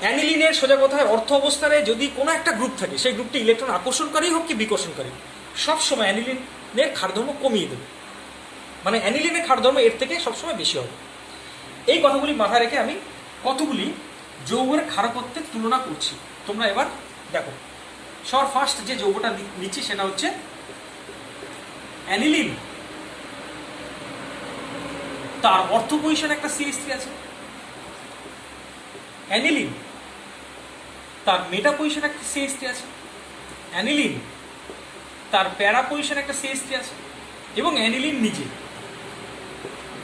অ্যানিলিনের সোজা কথায় অর্থ অবস্থানে যদি কোনো একটা গ্রুপ থাকে, সেই গ্রুপটি ইলেকট্রন আকর্ষণকারী হোক কি বিকর্ষণকারী, সবসময় অ্যানিলিনের ক্ষারধর্ম কমিয়ে দেবে, মানে অ্যানিলিনের ক্ষারধর্ম এর থেকে সবসময় বেশি হবে। এই কথাগুলি মাথায় রেখে আমি কতগুলি যৌগের ক্ষারকত্বের তুলনা করছি, তোমরা এবার দেখো। সবার ফার্স্ট যে যৌগটা নিচ্ছি সেটা হচ্ছে অ্যানিলিন। তার অর্থ পজিশনে একটা CH3 আছে। অ্যানিলিন তার মেটা পজিশনে একটা CH3 আছে। অ্যানিলিন তার প্যারা পজিশনে একটা CH3 আছে, এবং অ্যানিলিন নিজে।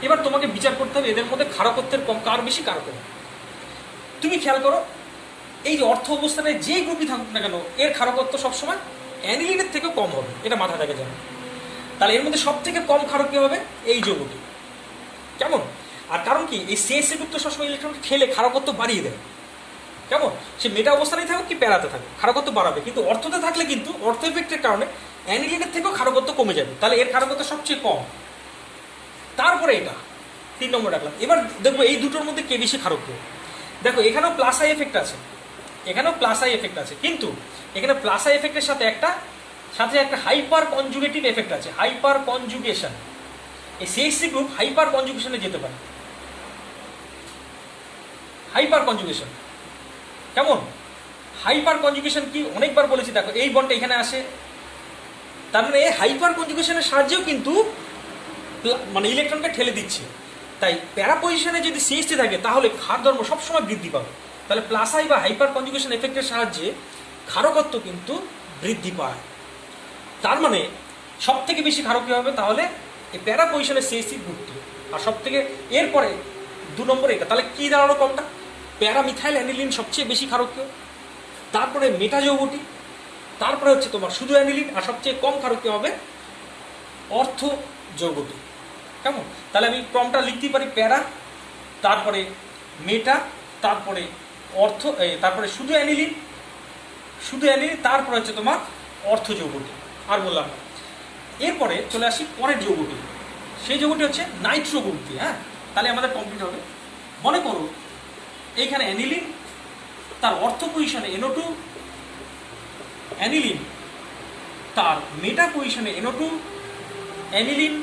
এবার তোমাকে বিচার করতে হবে এদের মধ্যে ক্ষারকত্বের কম কার বেশি কার কম। তুমি খেয়াল করো, এই যে অর্থ অবস্থানে যে গ্রুপই থাকুক না কেন, এর ক্ষারকত্ব সবসময় অ্যানিলিনের থেকেও কম হবে, এটা মাথায় রাখা যাবে। তাহলে এর মধ্যে সব থেকে কম ক্ষারক কি হবে? এই যৌগটি, কেমন? আর কারণ কি, এই CH3 গ্রুপ তো সবসময় ইলেকট্রনকে ঠেলে ক্ষারকত্ব বাড়িয়ে দেয়, কেমন? সে মেটা অবস্থানেই থাকুক কি প্যারাতে থাকুক, ক্ষারকত্ব বাড়াবে। কিন্তু অর্থতে থাকলে কিন্তু অর্থ এফেক্টের কারণে অ্যানিলিনের থেকেও ক্ষারকত্ব কমে যাবে, তাহলে এর ক্ষারকত্ব সবচেয়ে কম। তারপরে এটা 3 নম্বর রাখলাম। এবার দেখবো এই দুটোর মধ্যে কে বেশি ক্ষারকীয়। দেখো এখানেও প্লাস আই এফেক্ট আছে, কিন্তু এখানে প্লাস আই এফেক্টের সাথে একটা হাইপার কনজুগেটিভ এফেক্ট আছে, হাইপার কনজুগেশন। এই CH3 গ্রুপ হাইপার কনজুগেশনে যেতে পারে। হাইপার কনজুগেশন কেমন? হাইপার কনজুগেশন কি অনেকবার বলেছি, দেখো এই বন্ডটা এখানে আসে, তার মানে এই হাইপার কনজুগেশনের সাহায্যেও কিন্তু মানে ইলেকট্রনকে ঠেলে দিচ্ছে। তাই প্যারা পজিশনে যদি CH3 থাকে তাহলে ক্ষার ধর্ম সবসময় বৃদ্ধি পাবে। তাহলে প্লাস আই বা হাইপার কনজুগেশন এফেক্টের সাহায্যে ক্ষারকত্ব কিন্তু বৃদ্ধি পায়। তার মানে সব থেকে বেশি ক্ষারকীয় হবে তাহলে এই প্যারা পজিশনের CH3 গ্রুপটি, আর সব থেকে এরপরে 2 নম্বরে এটা। তাহলে কি দাঁড়ানো কমটা? প্যারামিথাইল অ্যানিলিন সবচেয়ে বেশি ক্ষারকীয়, তারপরে মেটা যৌগটি, তারপরে হচ্ছে তোমার শুধু অ্যানিলিন, আর সবচেয়ে কম ক্ষারকীয় হবে অর্থ যৌগটি, কেমন? তাহলে আমি ক্রমটা লিখতেই পারি, প্যারা, তারপরে মেটা, তারপরে অর্থ, তারপরে শুধু অ্যানিলিন, তারপরে হচ্ছে তোমার অর্থ যৌগটি। আর বললাম না। এরপরে চলে আসি পরের যৌগটি, সেই যৌগটি হচ্ছে নাইট্রো গ্রুপটি। হ্যাঁ, তাহলে আমাদের কমপ্লিট হবে। মনে করো এইখানে অ্যানিলিন, তার অর্থ পজিশনে NO2, অ্যানিলিন তার মেটা পজিশনে NO2, অ্যানিলিন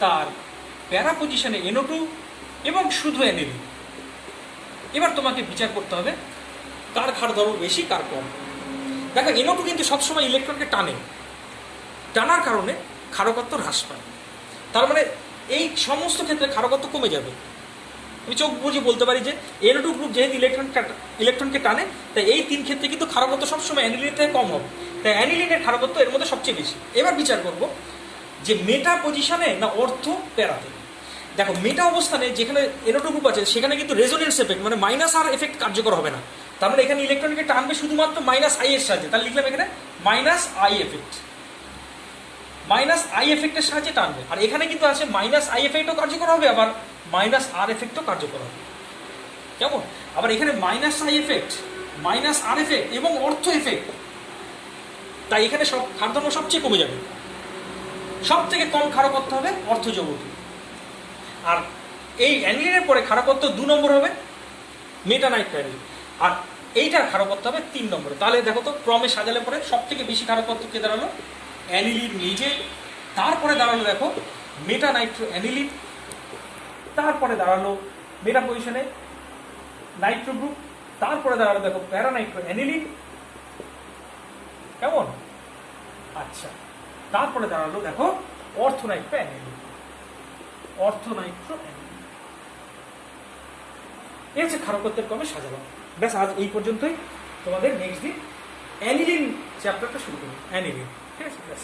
তার প্যারা পজিশনে NO2, এবং শুধু অ্যানিলিন। এবার তোমাকে বিচার করতে হবে কার ক্ষার ধর্ম বেশি কার কম। দেখো NO2 কিন্তু সবসময় ইলেকট্রনকে টানার কারণে ক্ষারকত্ব হ্রাস পায়। তার মানে এই সমস্ত ক্ষেত্রে ক্ষারকত্ব কমে যাবে। আমি চোখ বুঝে বলতে পারি যে NO2 গ্রুপ যেহেতু ইলেকট্রনকে টানে, তাই এই 3 ক্ষেত্রে কিন্তু ক্ষারকত্ব সবসময় অ্যানিলিনের থেকে কম হবে। তাই অ্যানিলিনের ক্ষারকত্ব এর মধ্যে সবচেয়ে বেশি। এবার বিচার করব যে মেটা পজিশনে না অর্থ প্যারাতে। দেখো মেটা অবস্থানে যেখানে NO2 গ্রুপ আছে সেখানে কিন্তু রেজোনেন্স এফেক্ট, মানে মাইনাস আর এফেক্ট কার্যকর হবে না। তার মানে এখানে ইলেকট্রনকে টানবে শুধুমাত্র মাইনাস আই এর সাহায্যে। তাহলে লিখলাম এখানে মাইনাস আই এফেক্টের সাহায্যে টানবে। আর এখানে কিন্তু আছে মাইনাস আই এফেক্টও কার্যকর হবে, আবার মাইনাস আর এফেক্টও কার্যকর হবে। কেমন? আবার এখানে minus I effect, minus R effect এবং অর্থ এফেক্ট, তাই এখানে সব ক্ষারধর্ম সবচেয়ে কমে যাবে। সব থেকে কম ক্ষারকত্ব হবে অর্থ যৌগটি। আর এই অ্যানিলিনের পরে ক্ষারকত্ব 2 নম্বর হবে মেটানাইট্রো অ্যানিলিন, আর এইটার ক্ষারকত্ব হবে 3 নম্বরে। তাহলে দেখো তো ক্রমে সাজালে পরে সব থেকে বেশি ক্ষারকত্ব কে দাঁড়ালো? অ্যানিলিন নিজে, তারপরে দাঁড়ালো দেখো মেটানাইট্রো অ্যানিলিন, তারপরে দাঁড়ালো মেটা পজিশনে নাইট্রো গ্রুপ, তারপরে দাঁড়ালো দেখো প্যারানাইট্রো অ্যানিলিন। কেমন? আচ্ছা, তারপরে দাঁড়ালো দেখো অর্থোনাইট্রো অ্যানিলিন, অর্থোনাইট্রো অ্যানিলিন। এই হচ্ছে ক্ষারকত্বের ক্রমে সাজানো। ব্যাস, আজ এই পর্যন্তই। তোমাদের নেক্সট দিন অ্যানিলিন চ্যাপ্টারটা শুরু করবো, অ্যানিলিন। ঠিক আছে, ব্যাস।